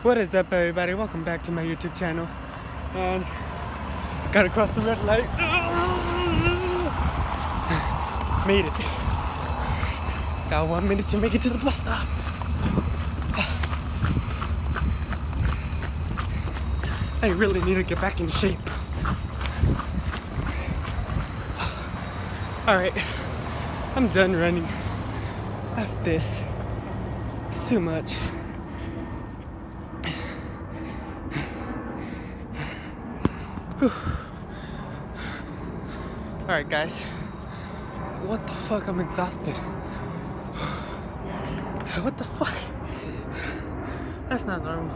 What is up, everybody? Welcome back to my YouTube channel. And I gotta cross the red light. Made it. Got 1 minute to make it to the bus stop. I really need to get back in shape. Alright, I'm done running. After this, it's too much. Alright guys, what the fuck, I'm exhausted. What the fuck? That's not normal.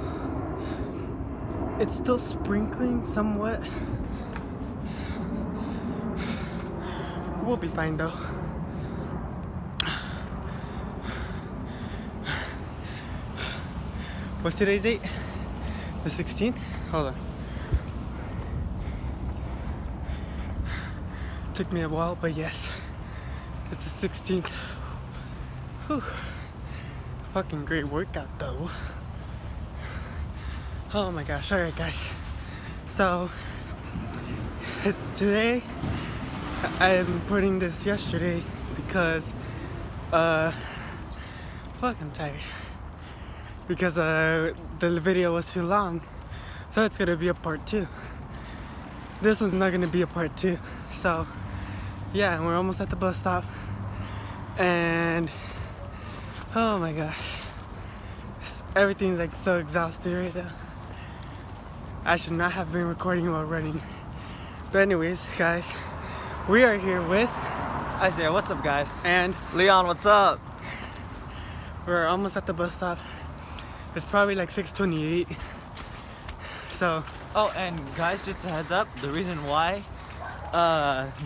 It's still sprinkling somewhat. We'll be fine though. What's today's date? The 16th? Hold on. Took me a while, but yes, it's the 16th. Whew. Fucking great workout though. Oh my gosh. Alright guys, so today I'm putting this yesterday because fuck, I'm tired because the video was too long, so it's gonna be a part 2. This one's not gonna be a part 2. So yeah, we're almost at the bus stop, and oh my gosh, everything's like so exhausted right now. I should not have been recording while running. But anyways, guys, we are here with Isaiah, what's up guys? And Leon, what's up? We're almost at the bus stop. It's probably like 6:28. So Oh, and guys, just a heads up, the reason why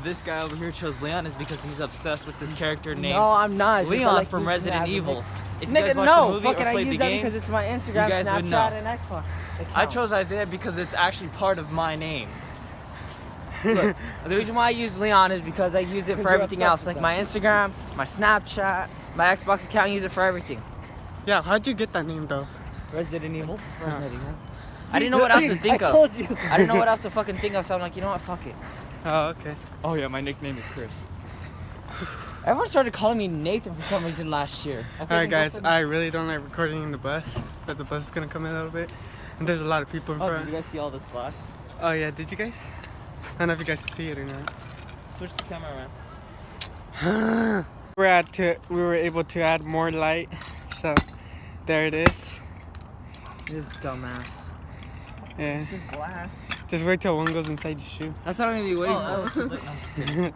this guy over here chose Leon is because he's obsessed with this character named No, I'm not. Leon from Resident Evil. If you guys Nigga, watch no. the movie or Fucking I played the use that game, because it's my Instagram, you guys would know. Snapchat, and Xbox account. I chose Isaiah because it's actually part of my name. Look, the reason why I use Leon is because I use it for everything else, like my Instagram, my Snapchat, my Xbox account. I use it for everything. yeah, how'd you get that name though? Resident Evil. Resident Evil. I didn't know what else to think I of. told you. Oh, I didn't know what else to fucking think of, so I'm like, you know what? Fuck it. Oh, okay. Oh yeah, my nickname is Chris. Everyone started calling me Nathan for some reason last year. Alright guys, I really don't like recording in the bus, but the bus is gonna come in a little bit, and there's a lot of people in Oh, front. did you guys see all this glass? Oh yeah, did you guys? I don't know if you guys can see it or not. Switch the camera around. We were able to add more light, so there it is. This dumbass. Yeah. It's just glass. Just wait till one goes inside your shoe. That's what I'm gonna be waiting for.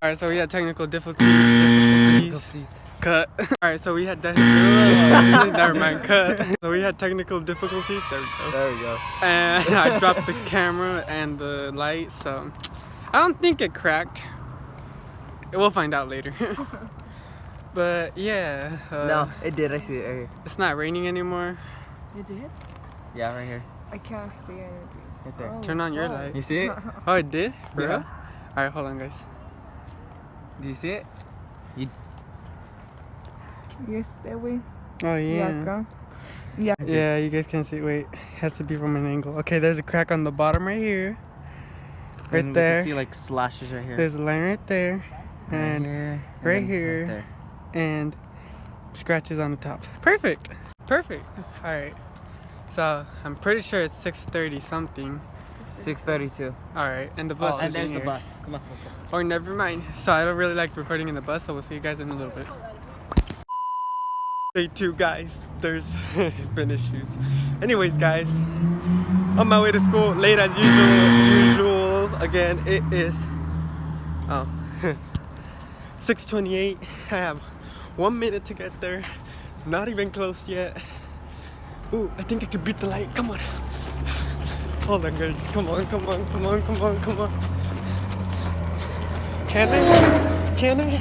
Alright, so we had technical difficulties. Cut. Alright, so we had never mind, cut. So we had technical difficulties. There we go. There we go. And I dropped the camera and the light, so I don't think it cracked. We'll find out later. But yeah. No, it did. I see it right here. It's not raining anymore. You did? Yeah, right here. I can't see anything. Right there. Oh, Turn on your fuck. light. You see it? Oh, it did? For Yeah. real? Alright, hold on, guys. Do you see it? You stay away. Oh, yeah. Yaka. Yeah. Yeah, you guys can't see. Wait, it has to be from an angle. Okay, there's a crack on the bottom right here. Right And there. You can see like slashes right here. There's a line right there. And right then here. Right there. and scratches on the top. Perfect. Perfect. Alright. So I'm pretty sure it's 6:30 something. 6:32. Alright, and the bus is And there's in the here. bus. Come on, let's go. Or never mind. So I don't really like recording in the bus, so we'll see you guys in a little bit. Day 2, guys. There's been issues. Anyways, guys, on my way to school, late as usual. Again, it is 6:28. I have 1 minute to get there. Not even close yet. Ooh, I think I can beat the light. Come on. Hold on, guys. Come on, come on, come on, come on, come on. Can I? Can I?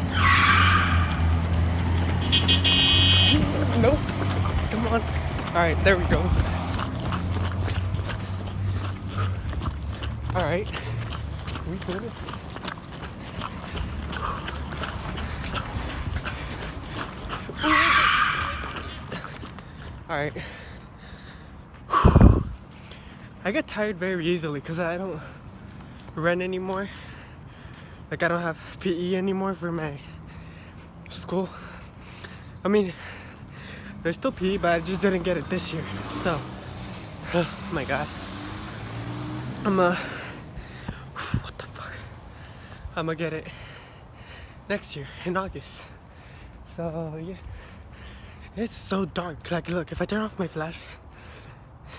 Nope. Come on. Alright, there we go. Alright. We good? Alright. I get tired very easily because I don't run anymore. Like I don't have PE anymore for my school. I mean, there's still PE, but I just didn't get it this year. So, oh my god. What the fuck? I'm gonna get it next year in August. So yeah, it's so dark. Like, look, if I turn off my flash,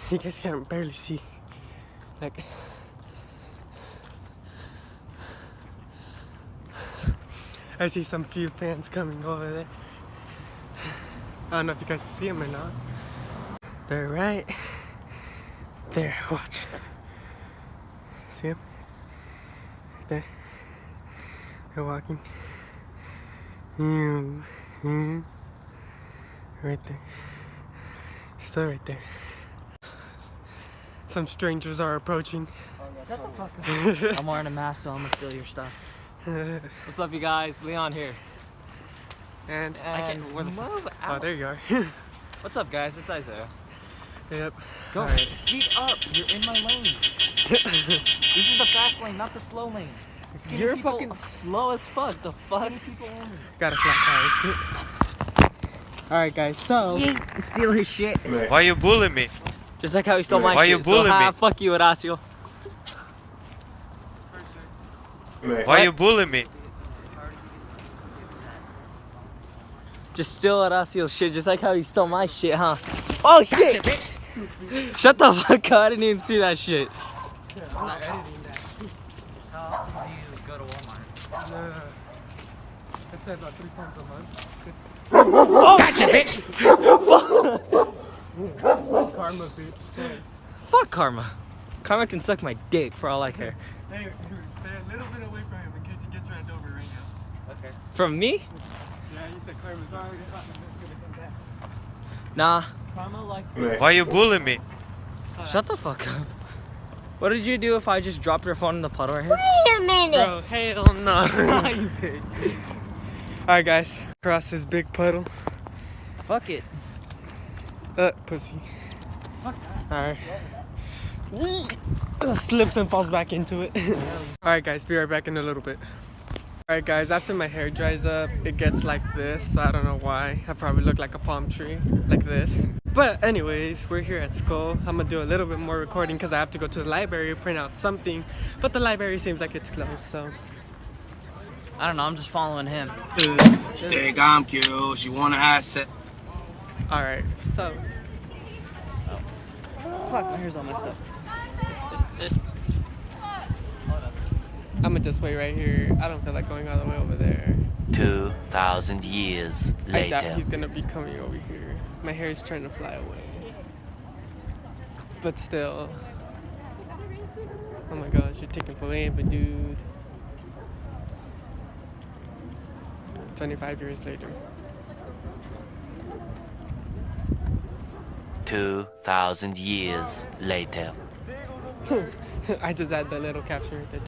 you guys can barely see. Like, I see some few fans coming over there. I don't know if you guys see them or not. They're right there. Watch. See them? Right there. They're walking. Right there. Still right there. Some strangers are approaching. Shut the fuck up. I'm wearing a mask, so I'm gonna steal your stuff. What's up, you guys? Leon here. And Where the Move oh, out. there you are. What's up, guys? It's Isaiah. Yep. Go. Alright. Speed up. You're in my lane. This is the fast lane, not the slow lane. Skinny You're people- fucking slow as fuck. The fuck? Skinny people only. Got a flat tire. Alright, guys. So. Steal his shit. Why you bullying me? Just like how he stole my Why shit. you bullying so, me? Fuck you, Horacio. Why you bullying me? Just steal Horacio's shit, just like how he stole my shit, huh? Oh shit! Shut the fuck up! I didn't even see that shit. I'm not editing that. How often do you go to Walmart? I'd say about 3 times a month. Karma, bitch. Thanks. Fuck Karma. Karma can suck my dick for all I care. Hey, stay a little bit away from him in case he gets ran over right now. Okay. From me? Yeah, you said Karma's already gonna come back. Nah. Karma likes Why you bullying me? Shut the fuck up. What did you do if I just dropped your phone in the puddle right here? Wait a minute. Bro, hell no. You bitch. Alright, guys. Across this big puddle. Fuck it. Pussy. Alright. Slips and falls back into it. Alright, guys. Be right back in a little bit. Alright, guys. After my hair dries up, it gets like this. I don't know why. I probably look like a palm tree. Like this. But anyways, we're here at school. I'm gonna do a little bit more recording because I have to go to the library, print out something. But the library seems like it's closed, so. I don't know, I'm just following him. She think I'm cute. She wanna have sex. Alright, so. Fuck, my hair's all messed up. I'm gonna just wait right here. I don't feel like going all the way over there. 2,000 years I doubt later. he's gonna be coming over here. My hair is trying to fly away. But still. Oh my gosh, you're taking forever, dude. 25 years later. 2,000 years later. I just had the little caption right there.